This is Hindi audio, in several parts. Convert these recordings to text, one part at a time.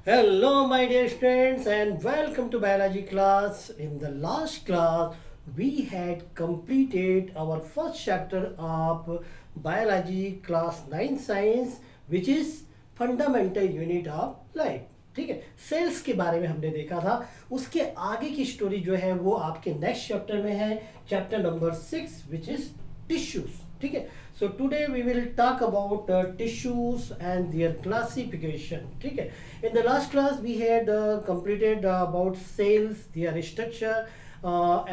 Hello, my dear students, and welcome to biology class. In the last class, we had completed our first chapter of biology class 9 science, which is fundamental unit of life. ठीक है, सेल्स के बारे में हमने देखा था. उसके आगे की स्टोरी जो है वो आपके नेक्स्ट चैप्टर में है, chapter number 6, which is tissues. ठीक है, so today we will talk about tissues and their classification. ठीक है, in the last class we had completed about cells, their structure,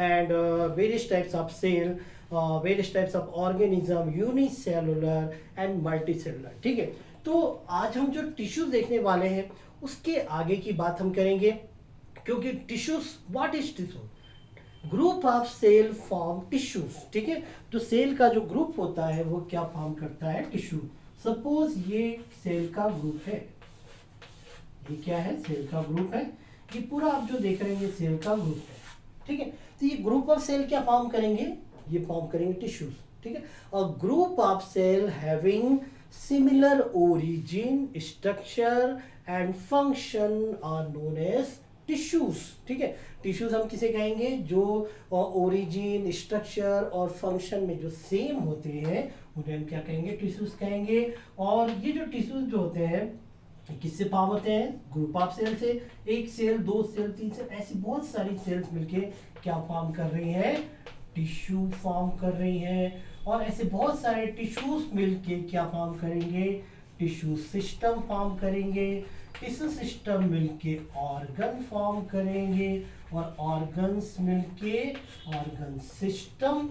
and various types of cell, various types of organism, unicellular and multicellular. ठीक है, तो आज हम जो टिश्यूज देखने वाले हैं उसके आगे की बात हम करेंगे, क्योंकि tissues, what is tissue? Group of cell form tissues. ठीक है, तो सेल का जो ग्रुप होता है वो क्या फॉर्म करता है? टिश्यू. सपोज ये सेल का ग्रुप है, ये क्या है? सेल का ग्रुप है. ये पूरा आप जो देख रहे हैं ये सेल का ग्रुप है. ठीक है, तो ये ग्रुप ऑफ सेल क्या फॉर्म करेंगे? ये फॉर्म करेंगे टिश्यूज. ठीक है, a group of cell having similar origin, structure and function are known as tissues. ठीक है, टिश्यूज हम किसे कहेंगे? जो ओरिजिन, स्ट्रक्चर और फंक्शन में जो सेम होते हैं उन्हें हम क्या कहेंगे? टिश्यूज कहेंगे. और ये जो टिश्यूज जो होते हैं किससे फॉर्म होते हैं? ग्रुप ऑफ सेल से. एक सेल, दो सेल, तीन सेल, ऐसी बहुत सारी सेल्स मिलके क्या फॉर्म कर रही हैं? टिश्यू फॉर्म कर रही हैं. और ऐसे बहुत सारे टिश्यूज मिलके क्या फॉर्म करेंगे? टिश्यू सिस्टम फॉर्म करेंगे. टिश्यू सिस्टम मिलके ऑर्गन फॉर्म करेंगे और ऑर्गन्स मिलके ऑर्गन सिस्टम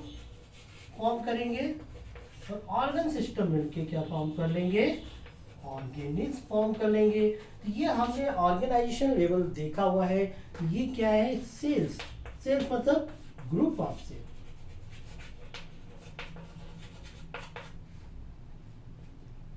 फॉर्म करेंगे और ऑर्गन सिस्टम मिलके क्या फॉर्म कर लेंगे? ऑर्गेनिज फॉर्म कर लेंगे. तो ये हमने ऑर्गेनाइजेशन लेवल देखा हुआ है. ये क्या है? सेल्स. सेल्स मतलब ग्रुप ऑफ सेल.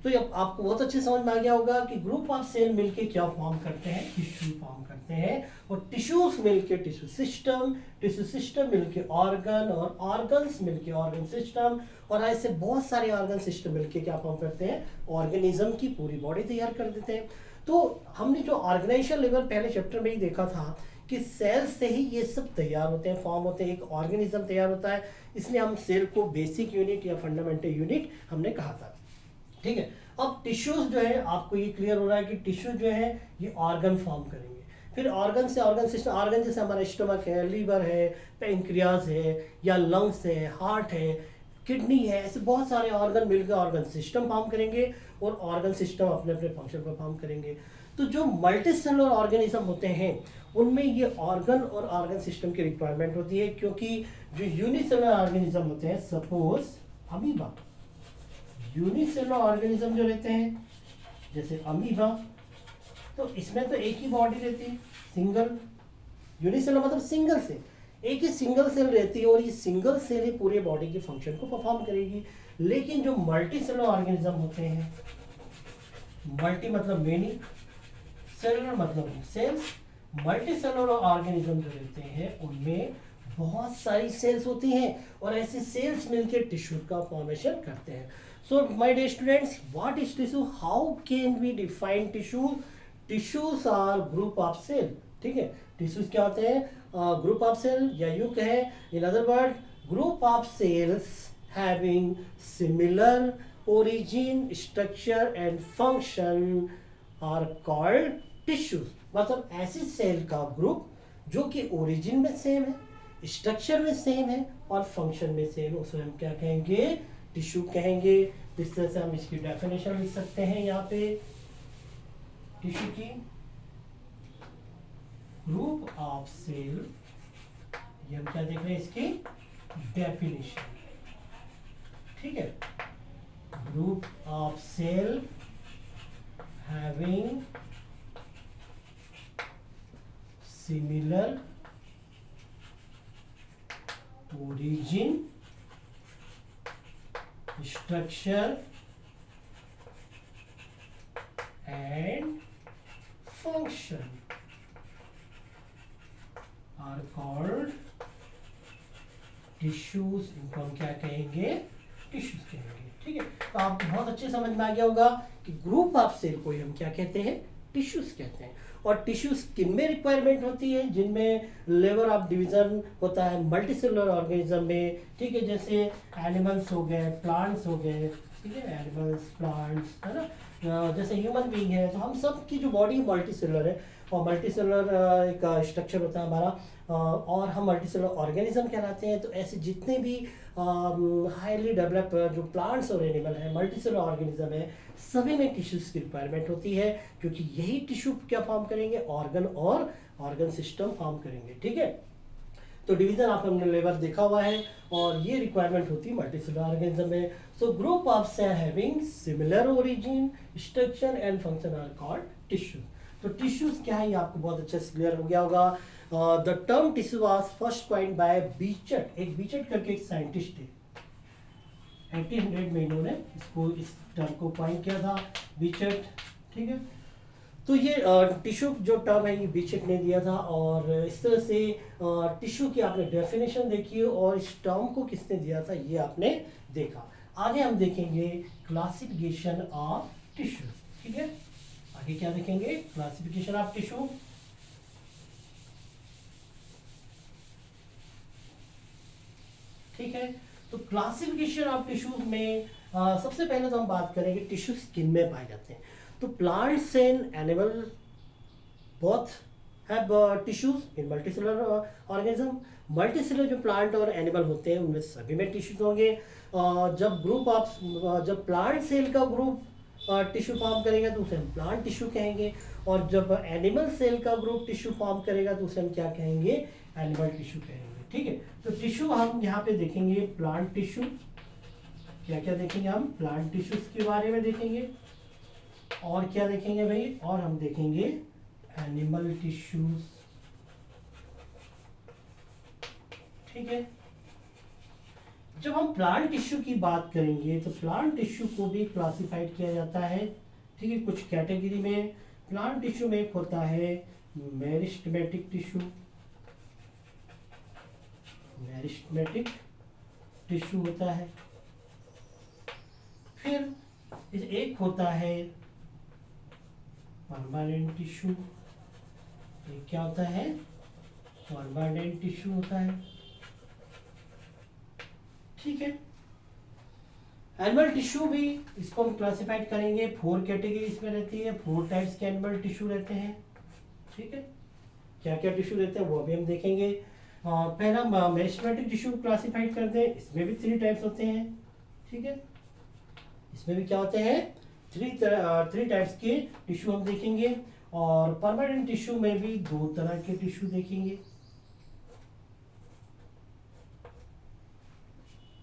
तो ये आपको बहुत अच्छे समझ में आ गया होगा कि ग्रुप ऑफ सेल मिलके क्या फॉर्म करते हैं? टिश्यू फॉर्म करते हैं. और टिश्यूज मिलके टिश्यू सिस्टम मिलके ऑर्गन, और ऑर्गन्स मिलके ऑर्गन सिस्टम, और ऐसे बहुत सारे ऑर्गन सिस्टम मिलके क्या फॉर्म करते हैं? ऑर्गेनिज्म की पूरी बॉडी तैयार कर देते हैं. तो हमने जो ऑर्गेनाइजेशन लेवल पहले चैप्टर में ही देखा था कि सेल से ही ये सब तैयार होते हैं, फॉर्म होते हैं, एक ऑर्गेनिज्म तैयार होता है. इसलिए हम सेल को बेसिक यूनिट या फंडामेंटल यूनिट हमने कहा था. ठीक है, अब टिश्यूज जो है आपको ये क्लियर हो रहा है कि टिश्यू जो है ये ऑर्गन फॉर्म करेंगे. फिर ऑर्गन से ऑर्गन सिस्टम, ऑर्गन जैसे हमारा स्टमक है, लीवर है, पेंक्रियाज है, या लंग्स है, हार्ट है, किडनी है, ऐसे बहुत सारे ऑर्गन मिलकर ऑर्गन सिस्टम फॉर्म करेंगे और ऑर्गन सिस्टम अपने अपने फंक्शन पर फॉर्म करेंगे. तो जो मल्टीसेलुलर ऑर्गेनिज्म होते हैं उनमें ये ऑर्गन और ऑर्गन सिस्टम की रिक्वायरमेंट होती है, क्योंकि जो यूनिसेलुलर ऑर्गेनिज्म होते हैं, सपोज अमीबा, यूनिसेलुलर ऑर्गेनिज्म जो रहते हैं जैसे अमीबा, तो इसमें तो एक ही बॉडी रहती है, सिंगल. यूनिसेलुलर मतलब सिंगल सेल, एक ही सिंगल सेल रहती है और ये सिंगल सेल ही पूरे बॉडी के फंक्शन को परफॉर्म करेगी. लेकिन जो मल्टी सेलुलर ऑर्गेनिज्म होते हैं, मल्टी मतलब मेनी, सेलुलर मतलब सेल्स, मल्टी सेलुलर ऑर्गेनिज्म जो रहते हैं उनमें बहुत सारी सेल्स होती हैं और ऐसे सेल्स मिलकर टिश्यू का फॉर्मेशन करते हैं. So my dear students, what is tissue? How can we define tissue? Tissues are group of cell. ठीक है, टिश्यूज क्या होते हैं? ग्रुप ऑफ सेल, या यूं कहें in other word, group of sales having similar origin, structure and function are called tissues. मतलब ऐसी सेल का ग्रुप जो कि ओरिजिन में सेम है, स्ट्रक्चर में सेम है और फंक्शन में सेम है, उसे हम क्या कहेंगे? टिश्यू कहेंगे. इस तरह से हम इसकी डेफिनेशन लिख सकते हैं यहाँ पे टिश्यू की. ग्रुप ऑफ सेल, ये हम क्या देख रहे हैं? इसकी डेफिनेशन. ठीक है, group of cell having similar origin, structure and function are called tissues. इनको हम क्या कहेंगे? टिश्यूज कहेंगे. ठीक है, तो आपको बहुत अच्छे समझ में आ गया होगा कि ग्रुप ऑफ सेल को हम क्या कहते हैं? टिश्यूज कहते हैं। और टिश्यूज किन में रिक्वायरमेंट होती है, जिनमें लेवल ऑफ डिवीजन होता है मल्टीसेलुलर ऑर्गेनिज्म में, ठीक है, जैसे एनिमल्स हो गए, प्लांट्स हो गए, ठीक है, एनिमल्स, प्लांट्स, है ना, जैसे ह्यूमन बीइंग है, तो हम सब की जो बॉडी मल्टी सेलुलर है, और मल्टी सेलुलर एक स्ट्रक्चर होता है हमारा, और हम मल्टी सेलुलर ऑर्गेनिज्म कहलाते हैं। तो ऐसे जितने भी हाईली डेवलप जो प्लांट्स और एनिमल है, मल्टी सेलुलर ऑर्गेनिज्म है, सभी में टिश्यूज की रिक्वायरमेंट होती है, क्योंकि यही टिश्यू क्या फॉर्म करेंगे, ऑर्गन और ऑर्गन सिस्टम फॉर्म करेंगे, ठीक है। तो डिवीजन आप हमने लेवल देखा हुआ है, और ये रिक्वायरमेंट होती है मल्टीसेलुलर ऑर्गेनिज्म में। So group of cell having similar origin, structure and function are called tissue. तो टिश्यूज क्या है, ये आपको बहुत अच्छे से क्लियर हो गया होगा। The term tissue was first coined by Bichat, एक बीचट करके एक साइंटिस्ट थे, 1800 में इन्होंने इसको, इस टर्म को कॉइन किया था, बीचट, ठीक है। तो ये टिश्यू जो टर्म है ये बीचट ने दिया था, और इस तरह से टिश्यू की आपने डेफिनेशन देखी, और इस टर्म को किसने दिया था ये आपने देखा। आगे हम देखेंगे क्लासिफिकेशन ऑफ टिश्यू, ठीक है। आगे क्या देखेंगे, क्लासिफिकेशन ऑफ टिश्यू। ठीक है, तो क्लासिफिकेशन ऑफ टिश्यूज में सबसे पहले तो हम बात करेंगे टिश्यूज किन में पाए जाते हैं। तो plants and animal both have tissues in multicellular organism। Multicellular जो प्लांट और एनिमल होते हैं उनमें सभी में टिश्यूज होंगे। जब ग्रुप ऑफ जब प्लांट सेल का ग्रुप टिश्यू फॉर्म करेगा तो उसे हम प्लांट टिश्यू कहेंगे, और जब एनिमल सेल का ग्रुप टिश्यू फॉर्म करेगा तो उसे हम क्या कहेंगे, एनिमल टिश्यू कहेंगे, ठीक है। तो टिश्यू हम यहाँ पे देखेंगे प्लांट टिश्यू, क्या क्या देखेंगे हम, प्लांट टिश्यूज के बारे में देखेंगे, और क्या देखेंगे भाई, और हम देखेंगे एनिमल टिश्यूज, ठीक है। जब हम प्लांट टिश्यू की बात करेंगे तो प्लांट टिश्यू को भी क्लासिफाइड किया जाता है, ठीक है, कुछ कैटेगरी में। प्लांट टिश्यू में एक होता है मेरिस्टेमेटिक टिश्यू, मेरिस्टेमेटिक टिश्यू होता है। फिर एक होता है परमानेंट टिश्यू, ये क्या होता है, परमानेंट टिश्यू होता है, ठीक है। एनिमल टिश्यू भी इसको हम क्लासिफाइड करेंगे, 4 कैटेगरी इसमें रहती है, 4 टाइप्स के एनिमल टिश्यू रहते हैं, ठीक है। क्या क्या टिश्यू रहते हैं वो अभी हम देखेंगे। पहला मेरिस्टेमेटिक टिश्यू क्लासिफाइड करते हैं, इसमें भी 3 टाइप्स होते हैं, ठीक है। इसमें भी क्या होते हैं, 3 टाइप्स के टिश्यू हम देखेंगे, और परमानेंट टिश्यू में भी 2 तरह के टिश्यू देखेंगे,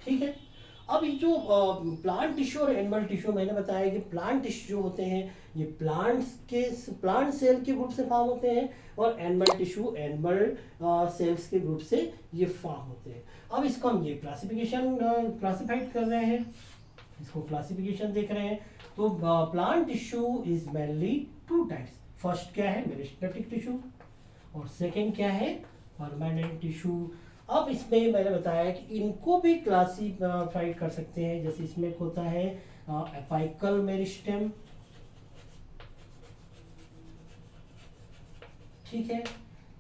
ठीक है। अब ये जो प्लांट टिश्यू और एनिमल टिश्यू, मैंने बताया कि प्लांट टिश्यू जो होते हैं ये प्लांट सेल के ग्रुप से फॉर्म होते हैं, और एनिमल टिश्यू एनिमल सेल्स के ग्रुप से ये फॉर्म होते हैं। अब इसको हम ये क्लासिफाइड कर रहे हैं, इसको क्लासिफिकेशन देख रहे हैं। तो plant tissue is mainly 2 types. First क्या है, मेरिस्टेमेटिक टिश्यू, और सेकंड क्या है, परमानेंट टिश्यू। अब इसमें मैंने बताया कि इनको भी क्लासिफाइड कर सकते हैं, जैसे इसमें एक होता है एपाइकल मेरिस्टेम, ठीक है।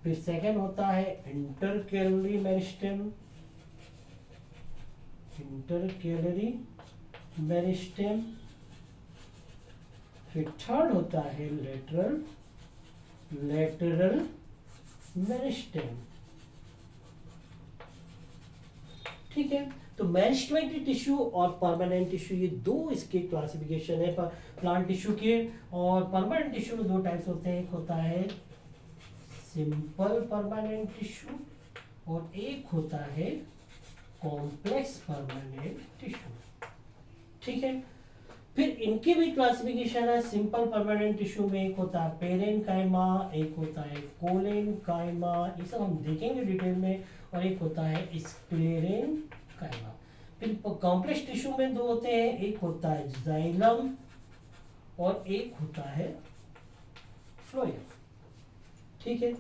फिर सेकंड होता है इंटरकेलरी मेरिस्टेम, इंटरकेलरी मेरिस्टेम। फिर थर्ड होता है लेटरल मेरिस्टेम, ठीक है। तो मेरिस्टेमेटिक टिश्यू और परमानेंट टिश्यू, ये 2 इसके क्लासिफिकेशन है प्लांट टिश्यू के। और परमानेंट टिश्यू में 2 टाइप्स होते हैं, एक होता है सिंपल परमानेंट टिश्यू, और एक होता है कॉम्प्लेक्स परमानेंट टिश्यू, ठीक है। फिर इनकी भी क्लासिफिकेशन है। सिंपल परमानेंट टिश्यू में एक होता है पेरेनकाइमा, एक होता है कोलेनकाइमा, ये सब हम देखेंगे डिटेल में, और एक होता है स्क्लेरेनकाइमा। फिर कॉम्प्लेक्स टिश्यू में 2 होते हैं, एक होता है जाइलम और एक होता है फ्लोएम, ठीक है।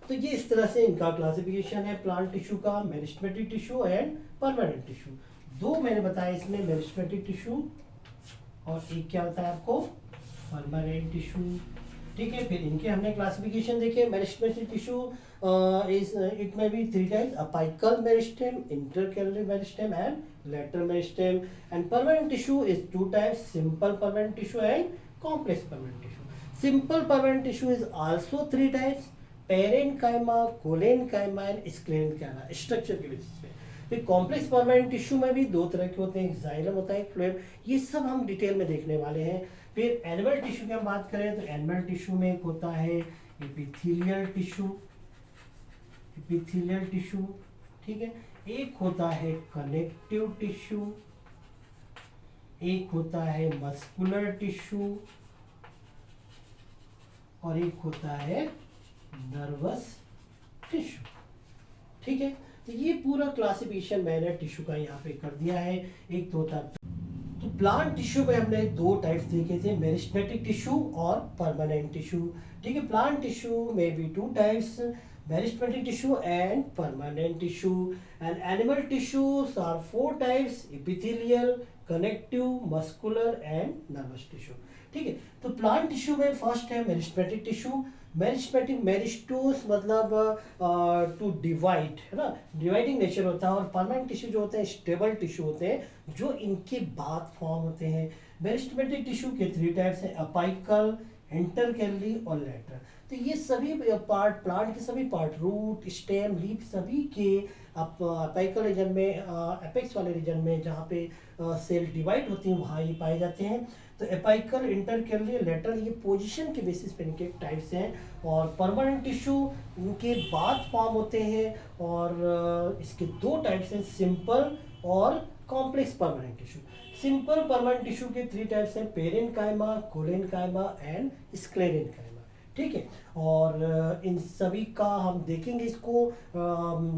तो ये इस तरह से इनका क्लासिफिकेशन है प्लांट टिश्यू का, meristematic tissue and permanent tissue. 2 मैंने बताया इसमें, मेरिस्टेमेटिक टिश्यू और एक क्या होता है आपको, परमानेंट टिश्यू। ठीक है, फिर इनके हमने क्लासिफिकेशन देखे। Meristematic tissue is it may be three types: apical meristem, intercalary meristem and lateral meristem. And permanent tissue is two types: simple permanent tissue and complex permanent tissue. Simple permanent tissue is also three types: parenchyma, collenchyma and sclerenchyma, structure के बेसिस पे। फिर कॉम्प्लेक्स परमानेंट टिश्यू में भी दो तरह के होते हैं, एक जाइलम होता है, एक फ्लोएम। ये सब हम डिटेल में देखने वाले हैं। फिर एनिमल टिश्यू की हम बात करें तो एनिमल टिश्यू में एक होता है एपिथेलियल टिश्यू, एपिथेलियल टिश्यू, ठीक है। एक होता है कनेक्टिव टिश्यू, एक होता है मस्कुलर टिश्यू, और एक होता है नर्वस टिश्यू। ठीक है, तो ये पूरा क्लासिफिकेशन मैंने टिश्यू का यहाँ पे कर दिया है। एक तो होता तो प्लांट टिश्यू में हमने दो टाइप्स देखे थे, मेरिस्टेमेटिक टिश्यू और परमानेंट टिश्यू। ठीक है, प्लांट टिश्यू में भी two types: meristematic tissue and permanent tissue. And animal tissues are four types: epithelial, connective, muscular and nervous tissue. ठीक है, तो प्लांट टिश्यू में फर्स्ट है मेरिस्टेमेटिक टिश्यू। मेरिस्टेमेटिक, मेरिस्टोस मतलब टू डिवाइड, है ना, डिवाइडिंग नेचर होता है। और परमानेंट टिश्यू जो होते हैं स्टेबल टिश्यू होते हैं जो इनके बाद फॉर्म होते हैं। मेरिस्टेमेटिक टिश्यू के थ्री टाइप्स हैं: अपाइकल, इंटरकेलरी और लेटरल। तो ये सभी पार्ट, प्लांट के सभी पार्ट, रूट, स्टेम, लीफ, सभी के अपाइकल रीजन में, एपेक्स वाले रीजन में जहाँ पे सेल डिवाइड होती है वहाँ ये पाए जाते हैं। तो एपाइकल, इंटरकेलरी, लेटरल, ये पोजीशन के बेसिस पे इनके टाइप्स हैं। और परमानेंट टिश्यू इनके बाद फॉर्म होते हैं। और इसके दो टाइप्स हैं: सिंपल और complex permanent tissue. Simple permanent tissue के थ्री टाइप्स हैं: पेरेन्काइमा, कोलेनकाइमा एंड स्क्लेरेन्काइमा। ठीक है, और इन सभी का हम देखेंगे, इसको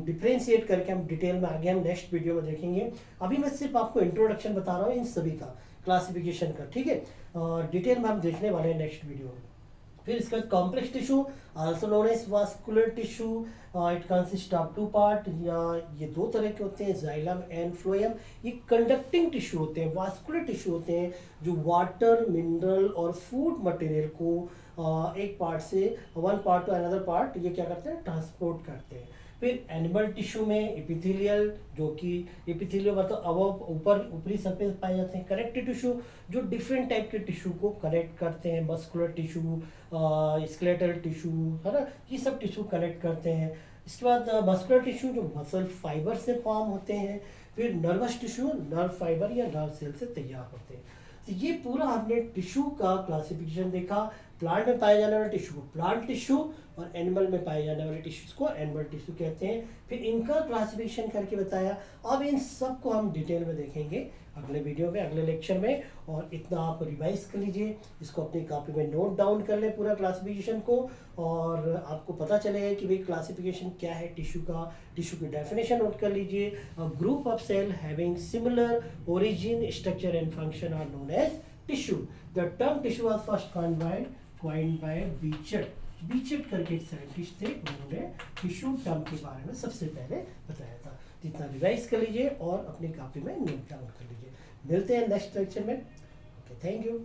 डिफ्रेंशिएट करके हम डिटेल में आगे हम नेक्स्ट वीडियो में देखेंगे। अभी मैं सिर्फ आपको इंट्रोडक्शन बता रहा हूँ इन सभी का, क्लासिफिकेशन का। ठीक है, डिटेल में हम देखने वाले हैं नेक्स्ट वीडियो में। फिर इसका complex tissue also known as vascular tissue, it consist of two part, या ये दो तरह के होते हैं: जाइलम एंड फ्लोएम। ये कंडक्टिंग टिश्यू होते हैं, वास्कुलर टिश्यू होते हैं जो वाटर, मिनरल और फूड मटेरियल को एक पार्ट से one part to another part ये क्या करते हैं, ट्रांसपोर्ट करते हैं। फिर एनिमल टिश्यू में एपिथेलियल, जो कि एपिथेलियल मतलब अब ऊपर ऊपरी सरफेस पाए जाते हैं। कनेक्टिव टिश्यू जो डिफरेंट टाइप के टिश्यू को कनेक्ट करते हैं: मस्कुलर टिश्यू, स्केलेटल टिश्यू, है ना, ये सब टिश्यू कनेक्ट करते हैं। इसके बाद मस्कुलर टिश्यू जो मसल फाइबर से फॉर्म होते हैं। फिर नर्वस टिश्यू नर्व फाइबर या नर्व सेल से तैयार होते हैं। तो ये पूरा हमने टिश्यू का क्लासिफिकेशन देखा। प्लांट में पाए जाने वाले टिश्यू को प्लांट टिश्यू, और एनिमल में पाए जाने वाले टिश्यूज को एनिमल टिश्यू कहते हैं। फिर इनका क्लासिफिकेशन करके बताया। अब इन सब को हम डिटेल में देखेंगे अगले वीडियो में, अगले लेक्चर में। और इतना आप रिवाइज कर लीजिए, इसको अपनी कॉपी में नोट डाउन कर ले पूरा क्लासिफिकेशन को, और आपको पता चलेगा कि भाई क्लासिफिकेशन क्या है टिश्यू का। टिश्यू की डेफिनेशन नोट कर लीजिए: group of cell having similar origin, structure and function are known as tissue. The term tissue was first coined by Bichat करके एक साइंटिस्ट थे, उन्होंने टिश्यू टर्म के बारे में सबसे पहले बताया था। इतना रिवाइज कर लीजिए और अपनी कॉपी में नोट डाउन कर लीजिए। मिलते हैं नेक्स्ट लेक्चर में। Okay, thank you.